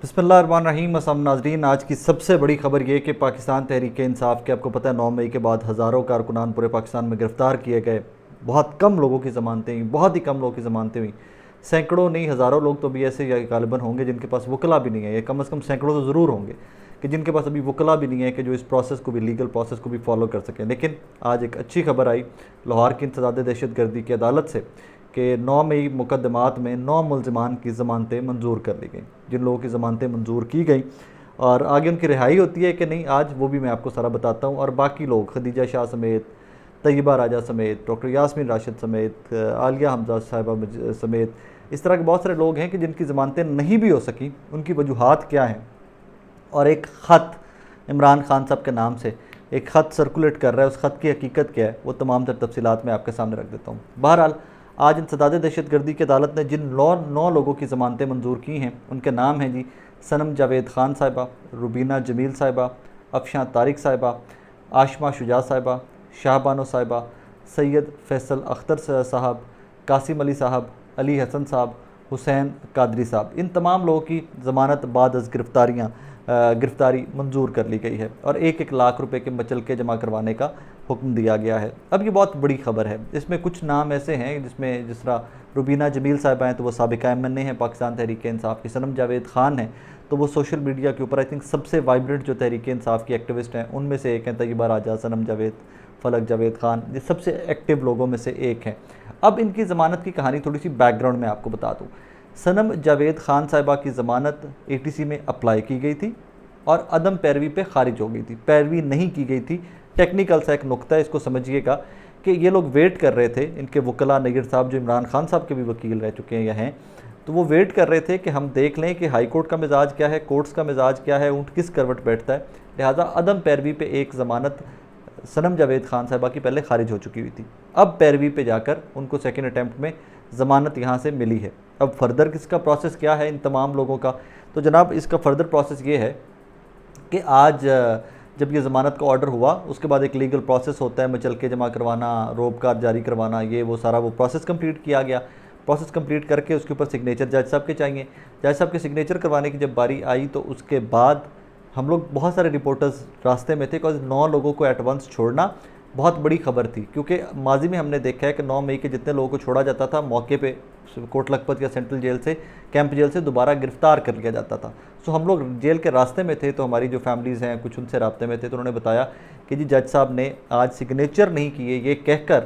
बिस्मिल्लाहिर्रहमानिर्रहीम। अस्सलाम नाज़रीन, आज की सबसे बड़ी खबर ये कि पाकिस्तान तहरीक इंसाफ के, आपको पता है, 9 मई के बाद हज़ारों कारकुनान पूरे पाकिस्तान में गिरफ़्तार किए गए। बहुत कम लोगों की ज़मानतें हुई, बहुत ही कम लोगों की ज़मानतें हुई। सैकड़ों नहीं हज़ारों लोग तो भी ऐसे गालिबन होंगे जिनके पास वकला भी नहीं है, या कम से कम सैकड़ों तो ज़रूर होंगे कि जिनके पास अभी वकला भी नहीं है कि जो इस प्रोसेस को भी, लीगल प्रोसेस को भी फॉलो कर सकें। लेकिन आज एक अच्छी खबर आई लाहौर की इंसदाद दहशत गर्दी की अदालत से कि 9 मई मुकदमात में 9 मुलजमान की ज़मानतें मंजूर कर ली गई। जिन लोगों की ज़मानतें मंजूर की गई और आगे उनकी रिहाई होती है कि नहीं, आज वो भी मैं आपको सारा बताता हूँ। और बाकी लोग, खदीजा शाह समेत, तैयबा राजा समेत, डॉक्टर यास्मीन राशिद समेत, आलिया हमजा साहिबा समेत, इस तरह के बहुत सारे लोग हैं कि जिनकी ज़मानतें नहीं भी हो सकी। उनकी वजूहात क्या हैं, और एक ख़त इमरान खान साहब के नाम से एक ख़त सर्कुलेट कर रहा है, उस ख़त की हकीकत क्या है, वो तमाम तर तफसीलात मैं आपके सामने रख देता हूँ। बहरहाल, आज इंसदाद दहशत गर्दी की अदालत ने जिन 9 लोगों की ज़मानतें मंजूर की हैं, उनके नाम हैं जी सनम जावेद ख़ान साहिबा, रुबीना जमील साहिबा, अफशां तारिक साहिबा, आशमा शुजा साहिबा, शाहबानो साहिबा, सैयद फैसल अख्तर साहब, कासिम अली साहब, अली हसन साहब, हुसैन कादरी साहब। इन तमाम लोगों की ज़मानत बाद अज़ गिरफ़्तारी मंजूर कर ली गई है और 1-1 लाख रुपए के मचलके जमा करवाने का हुक्म दिया गया है। अब ये बहुत बड़ी खबर है। इसमें कुछ नाम ऐसे हैं जिसमें, जिस तरह रुबीना जमील साहिबा हैं तो वो साबिका एम.एन.ए हैं पाकिस्तान तहरीक इंसाफ की। सनम जावेद ख़ान हैं तो वो सोशल मीडिया के ऊपर आई थिंक सबसे वाइब्रेंट जो तहरीक इंसाफ की एक्टिविस्ट हैं उनमें से एक हैं। तैयबा राजा, सनम जावेद, फ़लक जावेद ख़ान, ये सबसे एक्टिव लोगों में से एक हैं। अब इनकी ज़मानत की कहानी थोड़ी सी बैकग्राउंड में आपको बता दूँ। सनम जावेद ख़ान साहिबा की ज़मानत ATC में अप्लाई की गई थी और अदम पैरवी पे खारिज हो गई थी। पैरवी नहीं की गई थी। टेक्निकल सा एक नुक्ता है, इसको समझिएगा कि ये लोग वेट कर रहे थे, इनके वकला नगीर साहब जो इमरान खान साहब के भी वकील रह चुके हैं या हैं, तो वो वेट कर रहे थे कि हम देख लें कि हाई कोर्ट का मिजाज क्या है, कोर्ट्स का मिजाज क्या है, ऊँट किस करवट बैठता है। लिहाजा अदम पैरवी पे एक ज़मानत सनम जावेद ख़ान साहिबा की पहले खारिज हो चुकी हुई थी। अब पैरवी पे जाकर उनको सेकेंड अटैम्प्ट में ज़मानत यहाँ से मिली है। अब फर्दर किसका प्रोसेस क्या है इन तमाम लोगों का, तो जनाब इसका फर्दर प्रोसेस ये है कि आज जब ये ज़मानत का ऑर्डर हुआ उसके बाद एक लीगल प्रोसेस होता है, मचलके जमा करवाना, रोबकार जारी करवाना, ये वो सारा वो प्रोसेस कंप्लीट किया गया। प्रोसेस कंप्लीट करके उसके ऊपर सिग्नेचर जज साहब के चाहिए। जज साहब के सिग्नेचर करवाने की जब बारी आई तो उसके बाद हम लोग, बहुत सारे रिपोर्टर्स रास्ते में थे, बिकॉज 9 लोगों को एट वंस छोड़ना बहुत बड़ी खबर थी। क्योंकि माजी में हमने देखा है कि 9 मई के जितने लोगों को छोड़ा जाता था, मौके पे कोट लखपत या सेंट्रल जेल से, कैंप जेल से दोबारा गिरफ़्तार कर लिया जाता था। सो हम लोग जेल के रास्ते में थे, तो हमारी जो फैमिलीज़ हैं कुछ उनसे रास्ते में थे, तो उन्होंने बताया कि जी जज साहब ने आज सिग्नेचर नहीं किए, ये कहकर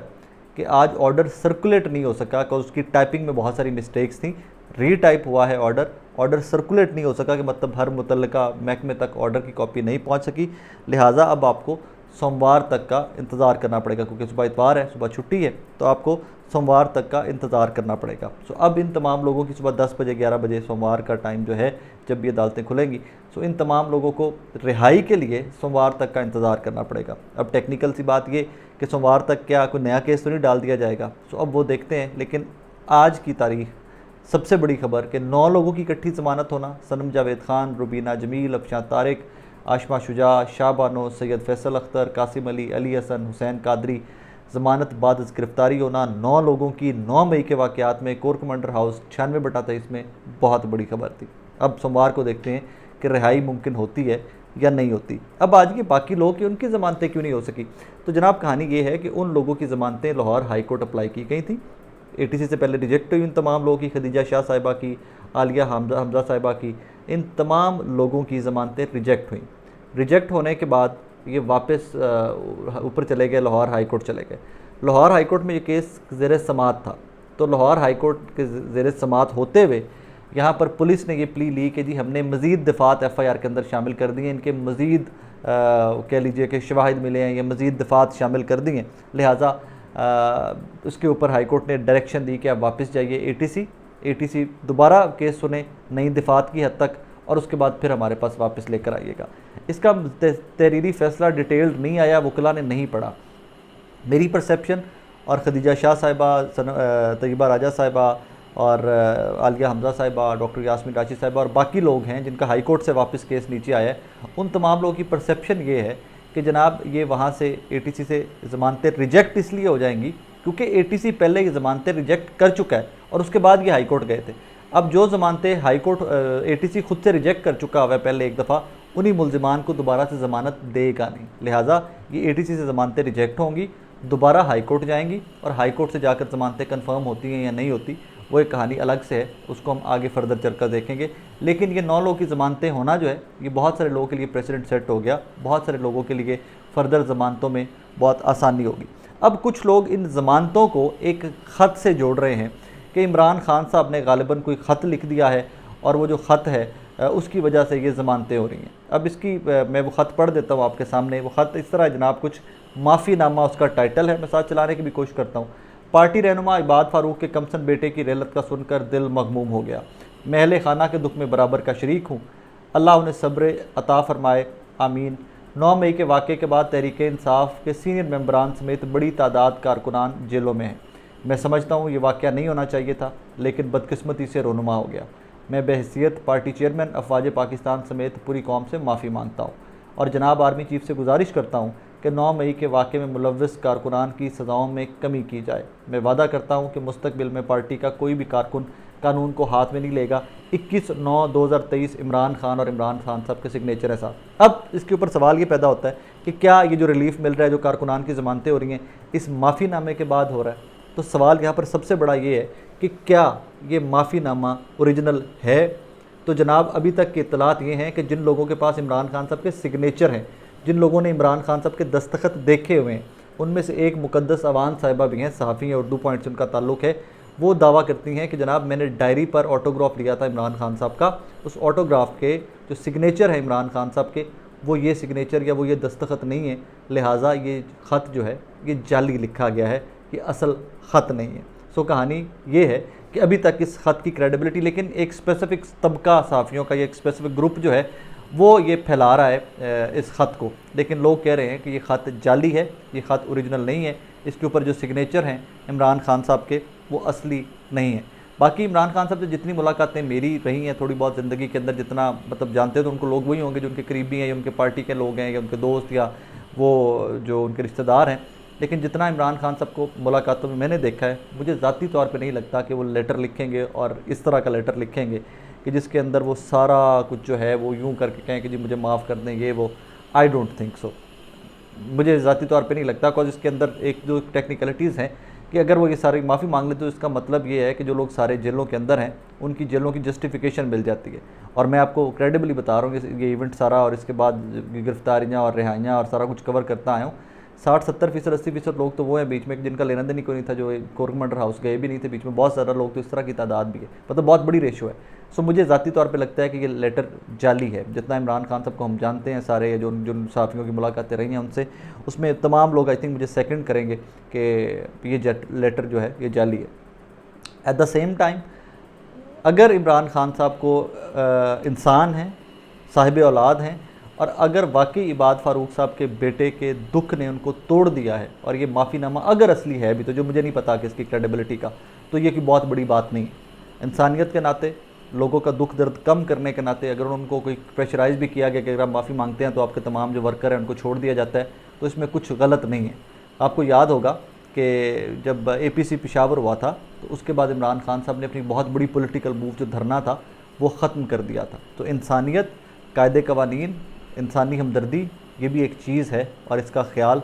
कि आज ऑर्डर सर्कुलेट नहीं हो सका, कि उसकी टाइपिंग में बहुत सारी मिस्टेक्स थी। रीटाइप हुआ है ऑर्डर सर्कुलेट नहीं हो सका, कि मतलब हर मुतल्लिका महकमे तक ऑर्डर की कॉपी नहीं पहुंच सकी। लिहाजा अब आपको सोमवार तक का इंतज़ार करना पड़ेगा, क्योंकि सुबह इतवार है, सुबह छुट्टी है, तो आपको सोमवार तक का इंतज़ार करना पड़ेगा। सो अब इन तमाम लोगों की सुबह 10 बजे 11 बजे सोमवार का टाइम जो है जब ये अदालतें खुलेंगी, सो इन तमाम लोगों को रिहाई के लिए सोमवार तक का इंतज़ार करना पड़ेगा। अब टेक्निकल सी बात ये कि सोमवार तक क्या कोई नया केस तो नहीं डाल दिया जाएगा, सो अब वो देखते हैं। लेकिन आज की तारीख सबसे बड़ी खबर कि 9 लोगों की इकट्ठी ज़मानत होना, सनम जावेद ख़ान, रुबीना जमील, अफशां तारिक, आशमा शुजा, शाहबानो, सैयद फैसल अख्तर, कासिम अली, अली हसन, हुसैन कादरी, ज़मानत बाद गिरफ़्तारी होना 9 लोगों की 9 मई के वाक़यात में कोर कमांडर हाउस 96/23 में बहुत बड़ी खबर थी। अब सोमवार को देखते हैं कि रिहाई मुमकिन होती है या नहीं होती। अब आज के बाकी लोग कि उनकी ज़मानतें क्यों नहीं हो सकी, तो जनाब कहानी ये है कि उन लोगों की ज़मानतें लाहौर हाई कोर्ट अप्लाई की गई थी। ATC से पहले रिजेक्ट हुई उन तमाम लोगों की, खदीजा शाह साहिबा की, आलिया हमजा साहिबा की, इन तमाम लोगों की ज़मानतें रिजेक्ट हुई। रिजेक्ट होने के बाद ये वापस ऊपर चले गए, लाहौर हाई कोर्ट चले गए। लाहौर हाई कोर्ट में ये केस ज़ेर समाअत था, तो लाहौर हाई कोर्ट के ज़ेर समाअत होते हुए यहाँ पर पुलिस ने ये प्ली ली कि जी हमने मज़ीद दफ़ात FIR के अंदर शामिल कर दिए, इनके मज़ीद कह लीजिए कि शवाहिद मिले हैं, ये मज़ीद दफ़ात शामिल कर दिए। लिहाजा उसके ऊपर हाई कोर्ट ने डायरेक्शन दी कि आप वापस जाइए ATC दोबारा केस सुने नई दफ़ात की हद तक, और उसके बाद फिर हमारे पास वापस लेकर आइएगा। इसका तहरीरी फ़ैसला डिटेल्ड नहीं आया, वकला ने नहीं पढ़ा। मेरी परसेप्शन और खदीजा शाह साहिबा, तैयबा राजा साहिबा और आलिया हमजा साहिबा, डॉक्टर यास्मीन राशिद साहिबा और बाकी लोग हैं जिनका हाई कोर्ट से वापस केस नीचे आया है, उन तमाम लोगों की परसेप्शन ये है कि जनाब ये वहाँ से ATC से ज़मानतें रिजेक्ट इसलिए हो जाएंगी क्योंकि ATC पहले ये ज़मानतें रिजेक्ट कर चुका है और उसके बाद ये हाई कोर्ट गए थे। अब जो ज़मानतें हाई कोर्ट ATC खुद से रिजेक्ट कर चुका हुआ है पहले एक दफ़ा, उन्हीं मुलजिमान को दोबारा से ज़मानत देगा नहीं। लिहाजा ये ATC से ज़मानतें रिजेक्ट होंगी, दोबारा हाई कोर्ट जाएंगी और हाई कोर्ट से जाकर ज़मानतें कंफर्म होती हैं या नहीं होती वो एक कहानी अलग से है, उसको हम आगे फर्दर चलकर देखेंगे। लेकिन ये 9 लोगों की ज़मानतें होना जो है ये बहुत सारे लोगों के लिए प्रेसिडेंट सेट हो गया, बहुत सारे लोगों के लिए फ़र्दर ज़मानतों में बहुत आसानी होगी। अब कुछ लोग इन ज़मानतों को एक ख़त से जोड़ रहे हैं कि इमरान खान साहब ने गालिबन कोई ख़त लिख दिया है और वो जो ख़त है उसकी वजह से ये ज़मानतें हो रही हैं। अब इसकी मैं वो ख़त पढ़ देता हूँ आपके सामने। वो ख़त इस तरह जनाब, कुछ माफ़ीनामा उसका टाइटल है, मैं साथ चलाने की भी कोशिश करता हूँ। पार्टी रहनुमा इबाद फ़ारूक के कमसन बेटे की रेलत का सुनकर दिल मगमूम हो गया। मैं अहले खाना के दुख में बराबर का शरीक हूँ, अल्लाह उन्हें सब्र अता फ़रमाए, आमीन। 9 मई के वाक़े के बाद तहरीक इंसाफ के सीनियर मेंबरान समेत बड़ी तादाद कारकुनान जेलों में हैं। मैं समझता हूँ ये वाक़या नहीं होना चाहिए था, लेकिन बदकिस्मती से रोनुमा हो गया। मैं बहैसियत पार्टी चेयरमैन अफवाज पाकिस्तान समेत पूरी कौम से माफ़ी मांगता हूँ और जनाब आर्मी चीफ से गुजारिश करता हूँ कि 9 मई के वाक़े में मुलव्वस कारकुनान की सज़ाओं में कमी की जाए। मैं वादा करता हूँ कि मुस्तकबिल में पार्टी का कोई भी कारकुन कानून को हाथ में नहीं लेगा। 21/9/2023 इमरान खान और इमरान खान साहब के सिग्नेचर है साहब। अब इसके ऊपर सवाल ये पैदा होता है कि क्या ये जो रिलीफ मिल रहा है, जो कारकुनान की ज़मानतें हो रही हैं, इस माफ़ीनामे के बाद हो रहा है? तो सवाल यहाँ पर सबसे बड़ा ये है कि क्या ये माफ़ीनामा ओरिजिनल है? तो जनाब अभी तक की इत्तलात ये हैं कि जिन लोगों के पास इमरान खान साहब के सिग्नेचर हैं, जिन लोगों ने इमरान खान साहब के दस्तखत देखे हुए हैं, उनमें से एक मुकद्दस अवान साहिबा भी हैं, सहाफ़ी हैं, उर्दू पॉइंट से उनका ताल्लुक़ है। वो दावा करती हैं कि जनाब मैंने डायरी पर ऑटोग्राफ लिया था इमरान खान साहब का, उस ऑटोग्राफ के जो सिग्नेचर है इमरान खान साहब के, वो ये सिग्नेचर या वो ये दस्तखत नहीं है। लिहाजा ये ख़त जो है ये जाली लिखा गया है, ये असल ख़त नहीं है। सो कहानी ये है कि अभी तक इस ख़त की क्रेडिबिलिटी, लेकिन एक स्पेसिफ़िक तबका सहाफ़ियों का, ये एक स्पेसिफ़िक ग्रुप जो है वो ये फैला रहा है इस ख़त को, लेकिन लोग कह रहे हैं कि ये ख़त जाली है, ये ख़त ओरिजिनल नहीं है। इसके ऊपर जो सिग्नेचर हैं इमरान खान साहब के वो असली नहीं है। बाकी इमरान खान साहब से जितनी मुलाकातें मेरी रही हैं थोड़ी बहुत ज़िंदगी के अंदर, जितना मतलब जानते हैं तो उनको लोग वही होंगे जो उनके करीबी हैं या उनके पार्टी के लोग हैं या उनके दोस्त या वो जो उनके रिश्तेदार हैं। लेकिन जितना इमरान खान साहब को मुलाकातों में मैंने देखा है, मुझे ज़ाती तौर पे नहीं लगता कि वो लेटर लिखेंगे और इस तरह का लेटर लिखेंगे कि जिसके अंदर वो सारा कुछ जो है वो यूँ करके कहें कि जी मुझे माफ़ कर दें, ये वो। आई डोंट थिंक सो, मुझे ज़ाती तौर पे नहीं लगता। बिकॉज इसके अंदर एक जो टेक्निकलिटीज़ हैं कि अगर वो ये सारी माफ़ी मांग ले तो इसका मतलब ये है कि जो लोग सारे जेलों के अंदर हैं उनकी जेलों की जस्टिफिकेशन मिल जाती है। और मैं आपको क्रेडिबली बता रहा हूँ कि ये इवेंट सारा और इसके बाद गिरफ्तारियाँ और रिहाइयाँ और सारा कुछ कवर करता आया हूँ। 60-70%, 80% लोग तो वो हैं बीच में जिनका लेना देना ही कोई नहीं था, जो कोर्ट हाउस गए भी नहीं थे बीच में, बहुत ज़्यादा लोग, तो इस तरह की तादाद भी है, मतलब बहुत बड़ी रेशो है। सो मुझे ज़ाती तौर पे लगता है कि ये लेटर जाली है। जितना इमरान खान साहब को हम जानते हैं सारे, जो जो सहाफ़ियों की मुलाकातें रही हैं उनसे, उसमें तमाम लोग आई थिंक मुझे सेकंड करेंगे कि ये लेटर जो है ये जाली है। एट द सेम टाइम अगर इमरान खान साहब को इंसान हैं, साहिब औलाद हैं, और अगर वाकई इबाद फ़ारूक साहब के बेटे के दुख ने उनको तोड़ दिया है और ये माफ़ीनामा अगर असली है भी, तो जो मुझे नहीं पता कि इसकी क्रेडिबिलिटी का, तो ये कोई बहुत बड़ी बात नहीं है। इंसानियत के नाते, लोगों का दुख दर्द कम करने के नाते, अगर उनको कोई प्रेशराइज़ भी किया गया कि अगर आप माफ़ी मांगते हैं तो आपके तमाम जो वर्कर हैं उनको छोड़ दिया जाता है, तो इसमें कुछ गलत नहीं है। आपको याद होगा कि जब APC पेशावर हुआ था तो उसके बाद इमरान खान साहब ने अपनी बहुत बड़ी पॉलिटिकल मूव जो धरना था वो ख़त्म कर दिया था। तो इंसानियत, कायदे कवानीन, इंसानी हमदर्दी, ये भी एक चीज़ है और इसका ख्याल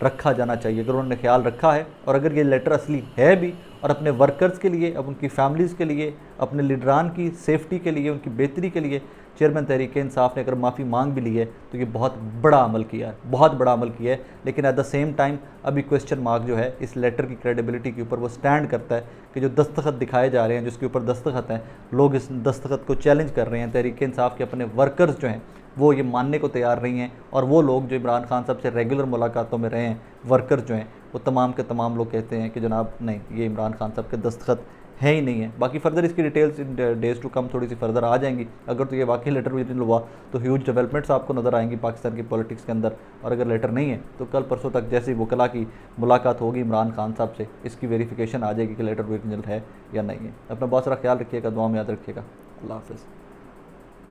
रखा जाना चाहिए। अगर उन्होंने ख्याल रखा है और अगर ये लेटर असली है भी, और अपने वर्कर्स के लिए, अब उनकी फैमिलीज़ के लिए, अपने लीडरान की सेफ्टी के लिए, उनकी बेहतरी के लिए चेयरमैन तहरीक इंसाफ ने अगर माफ़ी मांग भी ली है तो ये बहुत बड़ा अमल किया है, बहुत बड़ा अमल किया है। लेकिन एट द सेम टाइम अभी क्वेश्चन मार्क जो है इस लेटर की क्रेडिबिलिटी के ऊपर वो स्टैंड करता है कि जो दस्तखत दिखाए जा रहे हैं, जिसके ऊपर दस्तखत हैं, लोग इस दस्तखत को चैलेंज कर रहे हैं। तहरीक इंसाफ के अपने वर्कर्स जो हैं वो ये मानने को तैयार नहीं हैं, और वो लोग जो इमरान खान साहब से रेगुलर मुलाकातों में रहे हैं, वर्कर्स जो हैं, वो तमाम के तमाम लोग कहते हैं कि जनाब नहीं, ये इमरान खान साहब के दस्तखत है ही नहीं है। बाकी फर्दर इसकी details in days to come थोड़ी सी फर्दर आ जाएंगी। अगर तो ये वाकई लेटर ओरिजिनल हुआ तो ह्यूज डेवलपमेंट्स आपको नज़र आएंगी पाकिस्तान की पॉलिटिक्स के अंदर, और अगर लेटर नहीं है तो कल परसों तक जैसे ही वकला की मुलाकात होगी इमरान खान साहब से, इसकी वेरिफिकेशन आ जाएगी कि लेटर ओरिजिनल है या नहीं है। अपना बहुत सारा ख्याल रखिएगा, दुआ में याद रखिएगा। अल्लाह हाफ़िज़।